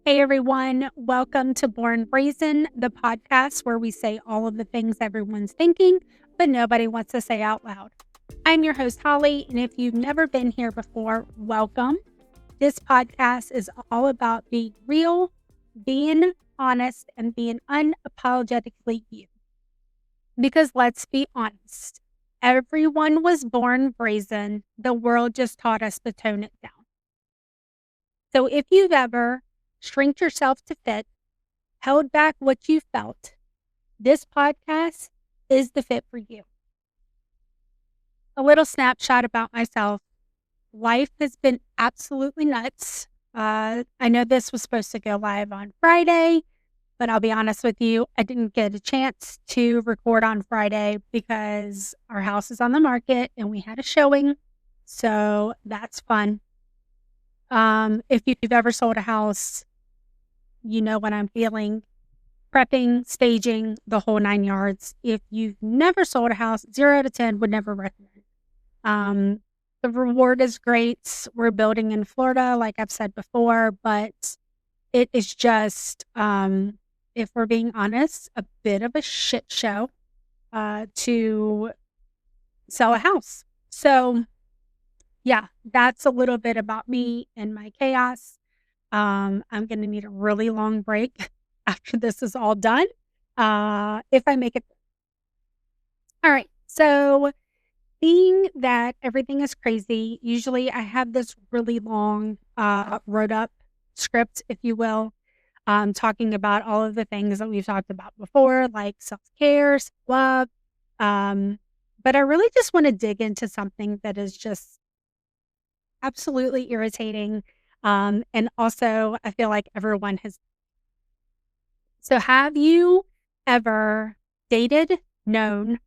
Hey everyone, welcome to Brazen, the podcast where we say all of the things everyone's thinking, but nobody wants to say out loud. I'm your host, Holly, and if you've never been here before, welcome. This podcast is all about being real, being honest, and being unapologetically you. Because let's be honest, everyone was born brazen. The world just taught us to tone it down. So if you've ever shrinked yourself to fit, held back what you felt, this podcast is the fit for you. A little snapshot about myself. Life has been absolutely nuts. I know this was supposed to go live on Friday, but I'll be honest with you, I didn't get a chance to record on Friday because our house is on the market and we had a showing. So that's fun. If you've ever sold a house, you know what I'm feeling. Prepping, staging, the whole 9 yards. If you've never sold a house, 0 to 10 would never recommend. The reward is great. We're building in Florida, like I've said before, but it is just, if we're being honest, a bit of a shit show to sell a house. So yeah, that's a little bit about me and my chaos. I'm going to need a really long break after this is all done, if I make it. All right. So being that everything is crazy, usually I have this really long, wrote up script, if you will, talking about all of the things that we've talked about before, like self-care, self-love. But I really just want to dig into something that is just absolutely irritating. And also I feel like everyone has. So have you ever dated, known,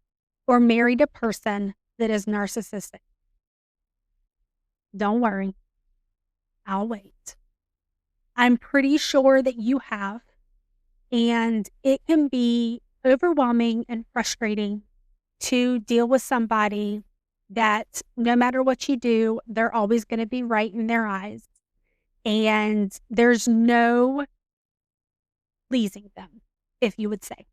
or married a person that is narcissistic? Don't worry. I'll wait. I'm pretty sure that you have, and it can be overwhelming and frustrating to deal with somebody that no matter what you do, they're always going to be right in their eyes. And there's no pleasing them, if you would say.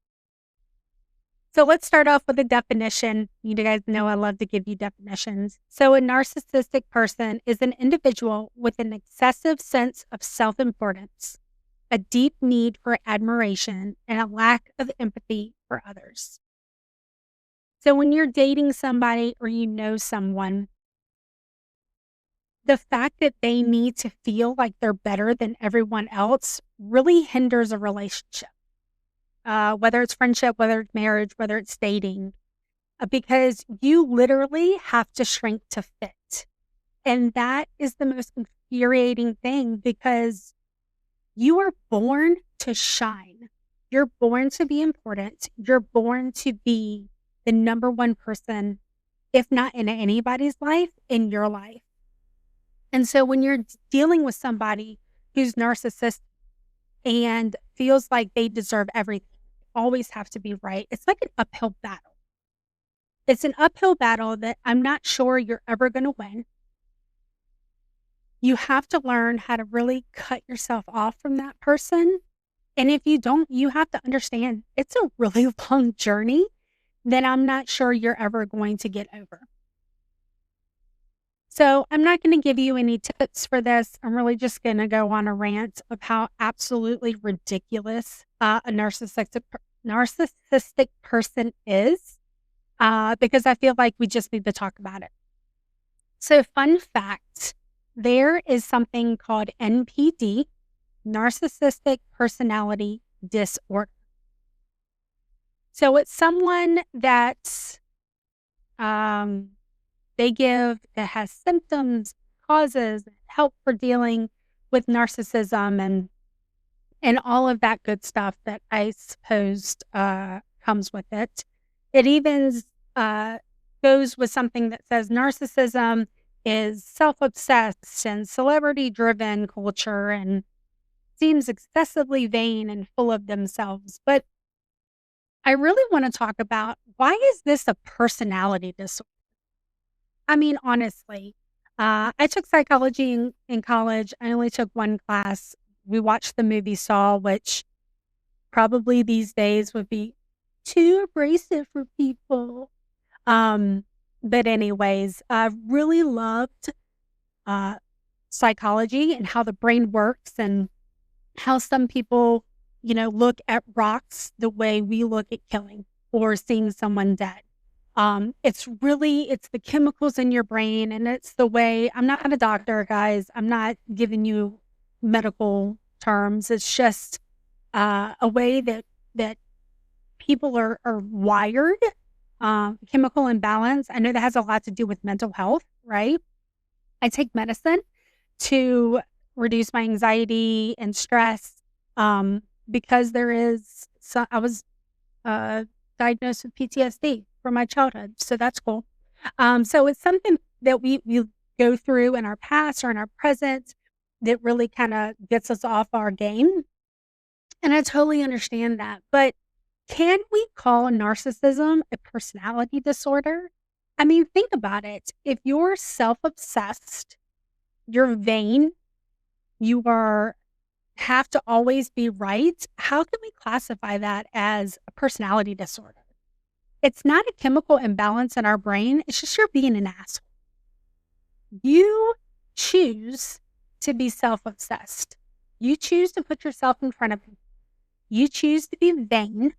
So let's start off with a definition. You guys know I love to give you definitions. So a narcissistic person is an individual with an excessive sense of self-importance, a deep need for admiration, and a lack of empathy for others. So when you're dating somebody or you know someone, the fact that they need to feel like they're better than everyone else really hinders a relationship. Whether it's friendship, whether it's marriage, whether it's dating, because you literally have to shrink to fit. And that is the most infuriating thing because you are born to shine. You're born to be important. You're born to be the number one person, if not in anybody's life, in your life. And so when you're dealing with somebody who's narcissistic and feels like they deserve everything, always have to be right, it's like an uphill battle. It's an uphill battle that I'm not sure you're ever going to win. You have to learn how to really cut yourself off from that person. And if you don't, you have to understand it's a really long journey that I'm not sure you're ever going to get over. So I'm not going to give you any tips for this. I'm really just going to go on a rant of how absolutely ridiculous a narcissistic person is, because I feel like we just need to talk about it. So fun fact, there is something called NPD, narcissistic personality disorder. So it's someone that that has symptoms, causes, help for dealing with narcissism and all of that good stuff that I suppose comes with it. It even goes with something that says narcissism is self-obsessed and celebrity-driven culture and seems excessively vain and full of themselves. But I really want to talk about, why is this a personality disorder? I mean, honestly, I took psychology in college. I only took one class. we watched the movie Saw, which probably these days would be too abrasive for people. But anyways, I really loved uh, psychology and how the brain works and how some people, look at rocks the way we look at killing or seeing someone dead. It's the chemicals in your brain, and it's the way. I'm not a doctor, guys. I'm not giving you medical terms. It's just a way that people are wired. Chemical imbalance. I know that has a lot to do with mental health, right? I take medicine to reduce my anxiety and stress, because I was diagnosed with PTSD from my childhood. So that's cool. So it's something that we go through in our past or in our present that really kind of gets us off our game. And I totally understand that. But can we call narcissism a personality disorder? I mean, think about it. If you're self-obsessed, you're vain, have to always be right, how can we classify that as a personality disorder? It's not a chemical imbalance in our brain. It's just you're being an asshole. You choose to be self-obsessed. You choose to put yourself in front of people. You choose to be vain.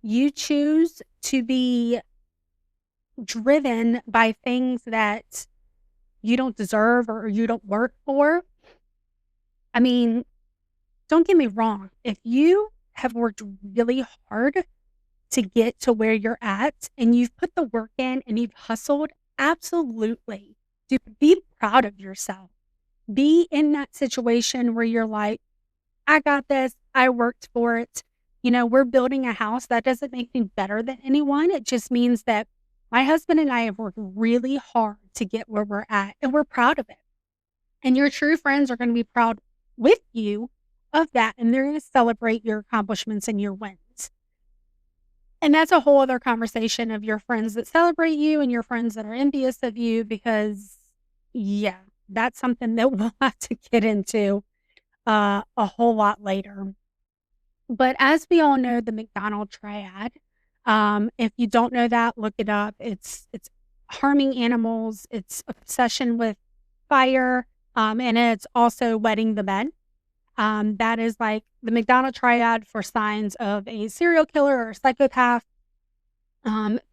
You choose to be driven by things that you don't deserve or you don't work for. I mean, don't get me wrong. If you have worked really hard to get to where you're at and you've put the work in and you've hustled, absolutely. Be proud of yourself. Be in that situation where you're like, I got this. I worked for it. We're building a house. That doesn't make me better than anyone. It just means that my husband and I have worked really hard to get where we're at, and we're proud of it. And your true friends are going to be proud with you of that, and they're going to celebrate your accomplishments and your wins. And that's a whole other conversation of your friends that celebrate you and your friends that are envious of you, because, yeah, that's something that we'll have to get into a whole lot later. But as we all know, the McDonald triad, if you don't know that, look it up. It's harming animals, it's obsession with fire, and it's also wetting the bed. That is like the McDonald triad for signs of a serial killer or a psychopath.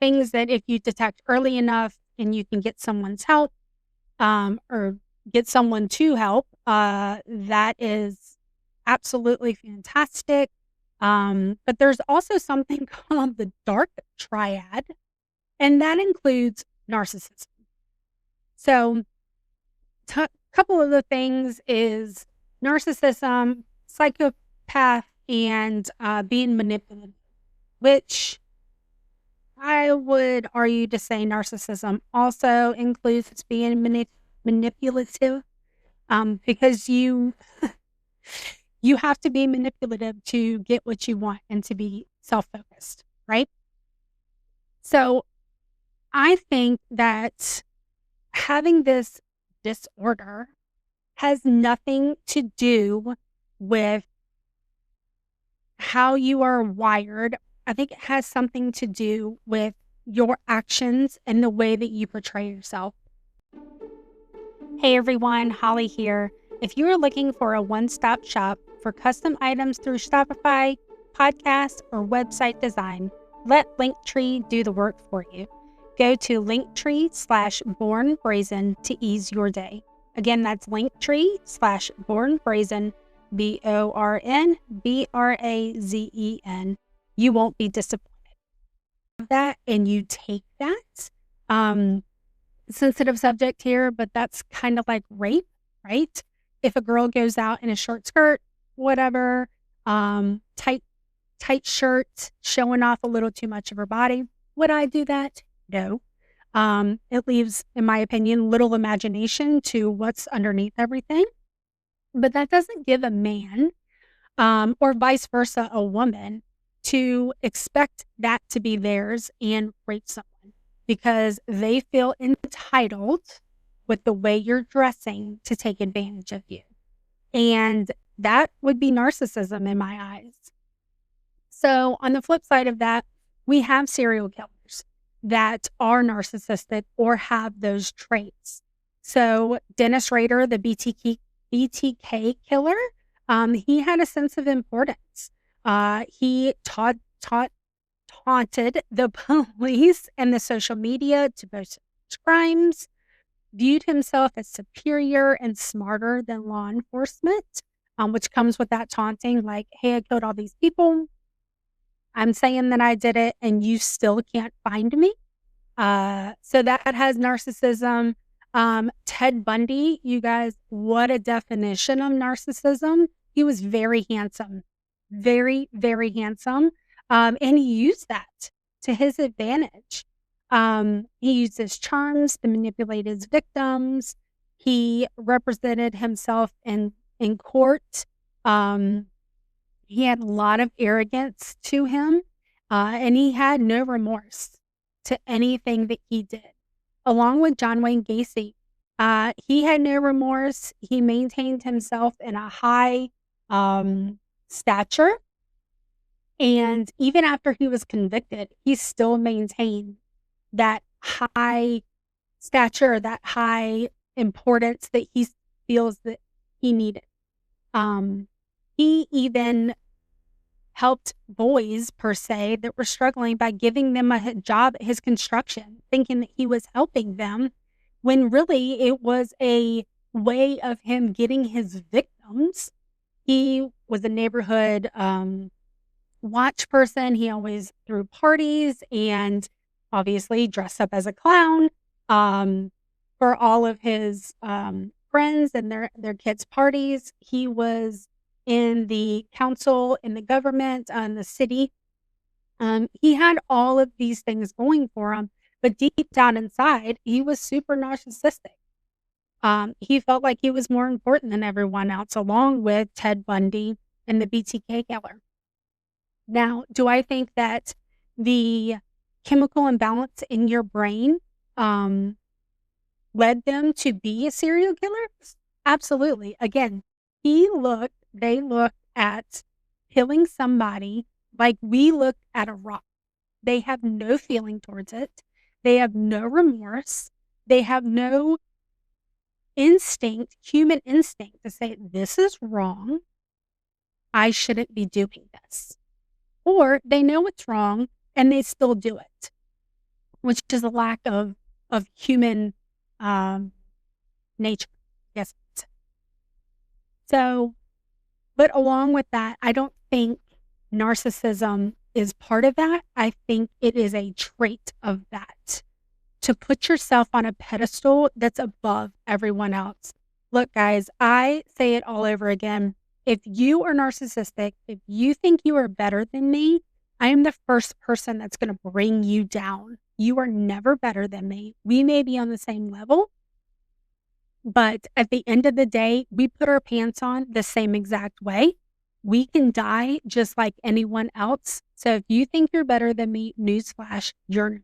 Things that if you detect early enough and you can get someone's help, or get someone to help, that is absolutely fantastic. But there's also something called the dark triad, and that includes narcissism. So couple of the things is narcissism, psychopath, and being manipulative, which I would argue to say narcissism also includes being manipulative, because you have to be manipulative to get what you want and to be self-focused, right? So I think that having this disorder has nothing to do with how you are wired. I think it has something to do with your actions and the way that you portray yourself. Hey everyone, Holly here. If you are looking for a one-stop shop for custom items through Shopify, podcast, or website design, let Linktree do the work for you. Go to Linktree/BornBrazen to ease your day. Again, that's Linktree/BornBrazen, BornBrazen. You won't be disappointed. That, and you take that. Sensitive subject here, but that's kind of like rape, right? If a girl goes out in a short skirt, whatever, tight shirt, showing off a little too much of her body, would I do that? No. It leaves, in my opinion, little imagination to what's underneath everything. But that doesn't give a man, or vice versa, a woman, to expect that to be theirs and rape someone, because they feel entitled with the way you're dressing to take advantage of you. And that would be narcissism in my eyes. So on the flip side of that, we have serial killers that are narcissistic or have those traits. So Dennis Rader, the BTK killer, he had a sense of importance. He taunted the police and the social media to boast his crimes, viewed himself as superior and smarter than law enforcement, which comes with that taunting, like, hey, I killed all these people. I'm saying that I did it and you still can't find me. So that has narcissism. Ted Bundy, you guys, what a definition of narcissism. He was very handsome, very, very handsome. And he used that to his advantage. He used his charms to manipulate his victims. He represented himself in court. He had a lot of arrogance to him, and he had no remorse to anything that he did. Along with John Wayne Gacy, he had no remorse. He maintained himself in a high stature. And even after he was convicted, he still maintained that high stature, that high importance that he feels that he needed. He even helped boys, per se, that were struggling by giving them a job at his construction, thinking that he was helping them, when really it was a way of him getting his victims. He was a neighborhood watch person. He always threw parties and obviously dressed up as a clown for all of his friends and their kids' parties. He was in the council, in the government, in the city. He had all of these things going for him, but deep down inside, he was super narcissistic. He felt like he was more important than everyone else, along with Ted Bundy and the BTK killer. Now, do I think that the chemical imbalance in your brain led them to be a serial killer? Absolutely. Again, they looked at killing somebody like we looked at a rock. They have no feeling towards it. They have no remorse. They have no human instinct to say, this is wrong. I shouldn't be doing this. Or they know it's wrong and they still do it, which is a lack of human nature. Yes. So, but along with that, I don't think narcissism is part of that. I think it is a trait of that. To put yourself on a pedestal that's above everyone else. Look, guys, I say it all over again. If you are narcissistic, if you think you are better than me, I am the first person that's going to bring you down. You are never better than me. We may be on the same level, but at the end of the day, we put our pants on the same exact way. We can die just like anyone else. So if you think you're better than me, newsflash, you're not.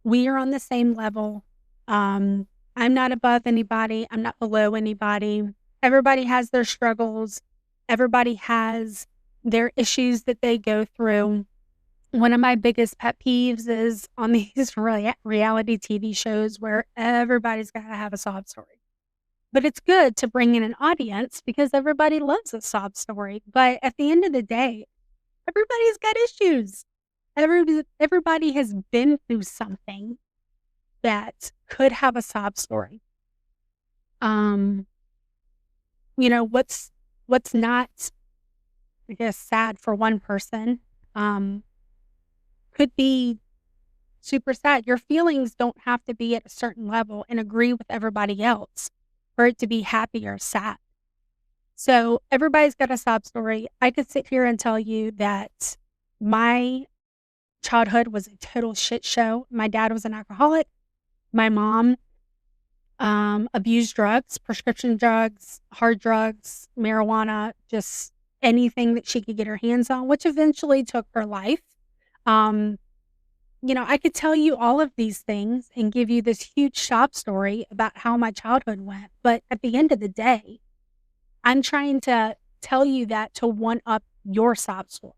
We are on the same level. I'm not above anybody. I'm not below anybody. Everybody has their struggles. Everybody has their issues that they go through. One of my biggest pet peeves is on these reality TV shows where everybody's got to have a sob story. But it's good to bring in an audience because everybody loves a sob story. But at the end of the day, everybody's got issues. Everybody has been through something that could have a sob story. What's not, I guess, sad for one person, could be super sad. Your feelings don't have to be at a certain level and agree with everybody else for it to be happy or sad. So everybody's got a sob story. I could sit here and tell you that my childhood was a total shit show. My dad was an alcoholic. My mom abused drugs, prescription drugs, hard drugs, marijuana, just anything that she could get her hands on, which eventually took her life. I could tell you all of these things and give you this huge sob story about how my childhood went. But at the end of the day, I'm trying to tell you that to one up your sob story.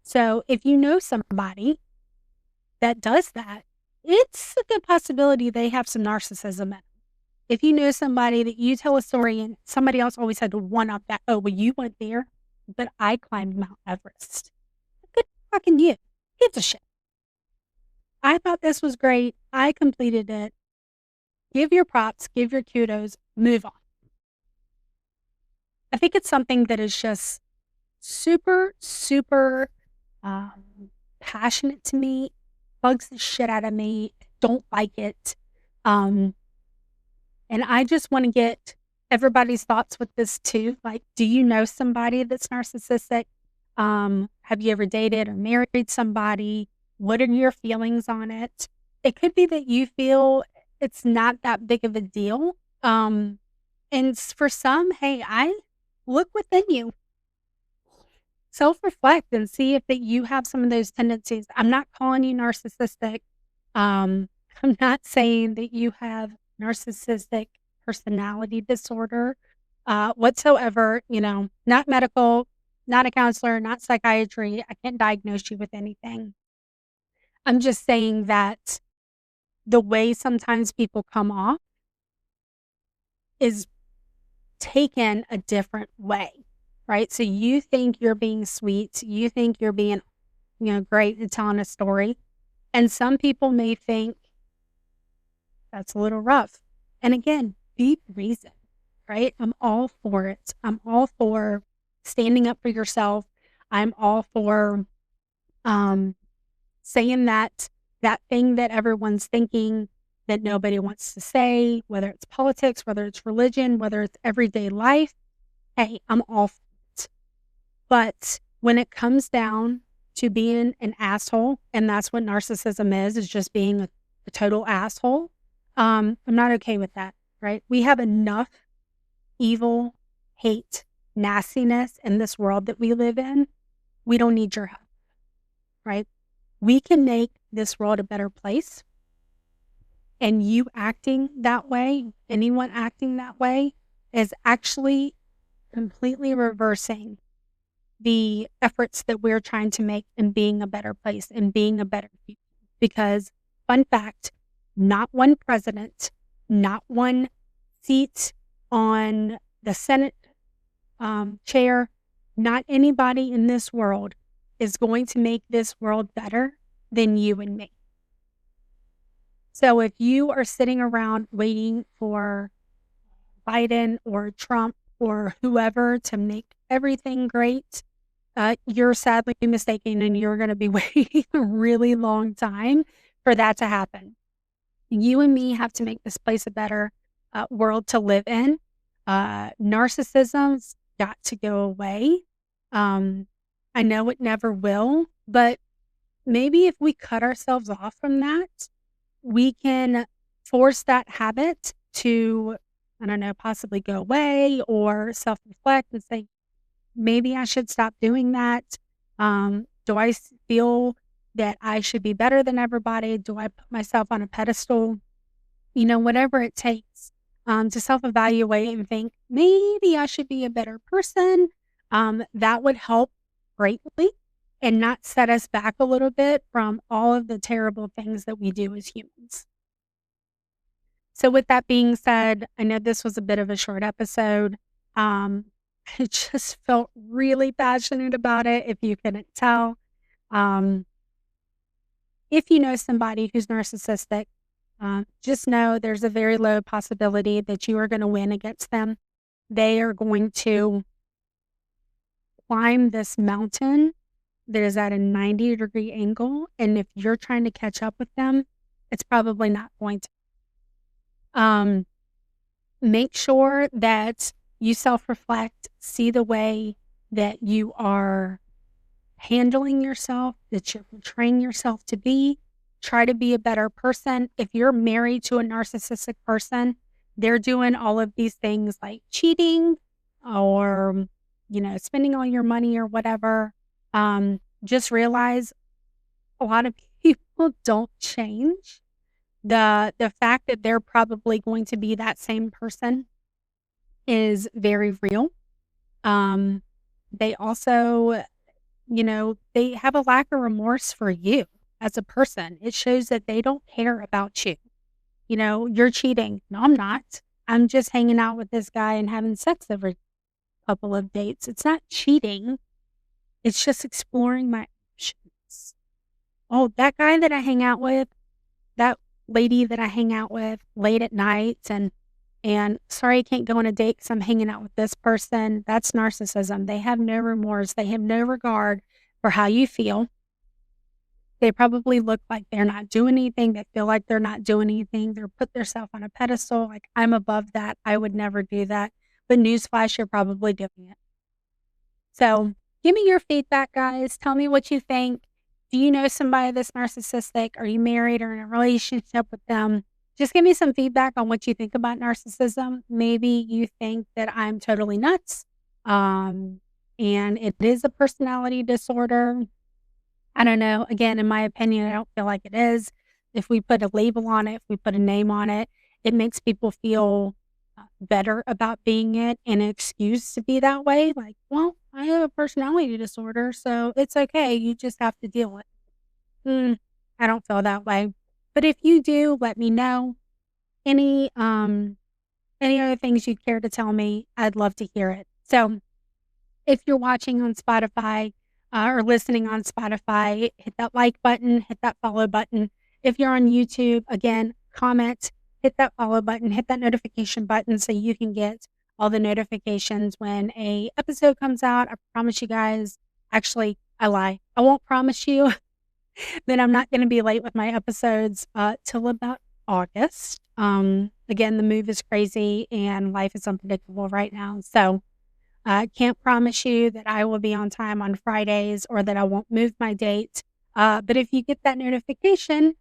So if you know somebody that does that, it's a good possibility they have some narcissism in them. If you know somebody that you tell a story and somebody else always had to one up that, oh, well, you went there, but I climbed Mount Everest. Good fucking you. Gives a shit. I thought this was great. I completed it. Give your props, give your kudos, move on. I think it's something that is just super, super passionate to me, bugs the shit out of me, don't like it. And I just want to get everybody's thoughts with this too. Like, do you know somebody that's narcissistic? Have you ever dated or married somebody? What are your feelings on it? It could be that you feel it's not that big of a deal. And for some, hey, I look within you. Self-reflect and see if that you have some of those tendencies. I'm not calling you narcissistic. I'm not saying that you have narcissistic personality disorder whatsoever. Not medical, not a counselor, not psychiatry. I can't diagnose you with anything. I'm just saying that the way sometimes people come off is taken a different way, right? So you think you're being sweet, you think you're being, great and telling a story. And some people may think that's a little rough. And again, be brazen, right? I'm all for it. I'm all for standing up for yourself. I'm all for saying that thing that everyone's thinking that nobody wants to say, whether it's politics, whether it's religion, whether it's everyday life. Hey, I'm all for it. But when it comes down to being an asshole, and that's what narcissism is just being a total asshole, I'm not okay with that, right? We have enough evil, hate, nastiness in this world that we live in. We don't need your help, right? We can make this world a better place. And you acting that way, anyone acting that way, is actually completely reversing the efforts that we're trying to make in being a better place and being a better people. Because, fun fact, not one president, not one seat on the Senate chair, not anybody in this world is going to make this world better than you and me. So if you are sitting around waiting for Biden or Trump or whoever to make everything great, you're sadly mistaken, and you're going to be waiting a really long time for that to happen. You and me have to make this place a better world to live in. Narcissism's got to go away. I know it never will, but maybe if we cut ourselves off from that, we can force that habit to, I don't know, possibly go away or self-reflect and say, maybe I should stop doing that. Do I feel that I should be better than everybody? Do I put myself on a pedestal? Whatever it takes to self-evaluate and think, maybe I should be a better person. That would help greatly and not set us back a little bit from all of the terrible things that we do as humans. So with that being said, I know this was a bit of a short episode. I just felt really passionate about it, if you couldn't tell. If you know somebody who's narcissistic, just know there's a very low possibility that you are going to win against them. They are going to climb this mountain that is at a 90-degree angle. And if you're trying to catch up with them, it's probably not going to. Make sure that you self-reflect, see the way that you are handling yourself, that you're portraying yourself to be. Try to be a better person. If you're married to a narcissistic person, they're doing all of these things like cheating or, spending all your money or whatever. Just realize a lot of people don't change. The fact that they're probably going to be that same person is very real. They also, they have a lack of remorse for you as a person. It shows that they don't care about you. You're cheating. No, I'm not. I'm just hanging out with this guy and having sex every couple of dates. It's not cheating. It's just exploring my options. Oh, that guy that I hang out with, that lady that I hang out with late at nights and sorry I can't go on a date because I'm hanging out with this person. That's narcissism. They have no remorse. They have no regard for how you feel. They probably look like they're not doing anything. They feel like they're not doing anything. They're put themselves on a pedestal. Like, I'm above that. I would never do that. But newsflash, you're probably doing it. So give me your feedback, guys. Tell me what you think. Do you know somebody that's narcissistic? Are you married or in a relationship with them? Just give me some feedback on what you think about narcissism. Maybe you think that I'm totally nuts. And it is a personality disorder. I don't know. Again, in my opinion, I don't feel like it is. If we put a label on it, if we put a name on it, it makes people feel better about being it and an excuse to be that way. Like, well, I have a personality disorder, so it's okay. You just have to deal with it. I don't feel that way. But if you do, let me know. Any other things you'd care to tell me, I'd love to hear it. So if you're watching on Spotify or listening on Spotify, hit that like button, hit that follow button. If you're on YouTube, again, comment, hit that follow button, hit that notification button so you can get all the notifications when a episode comes out. I promise you guys, actually, I lie. I won't promise you that I'm not going to be late with my episodes till about August. Again, the move is crazy and life is unpredictable right now. So I can't promise you that I will be on time on Fridays or that I won't move my date. But if you get that notification,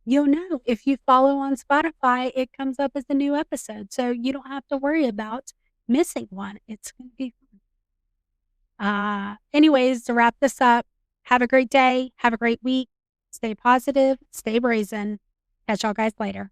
you'll know. If you follow on Spotify, it comes up as a new episode. So you don't have to worry about missing one. It's going to be fun. Anyways, to wrap this up, have a great day. Have a great week. Stay positive. Stay brazen. Catch y'all guys later.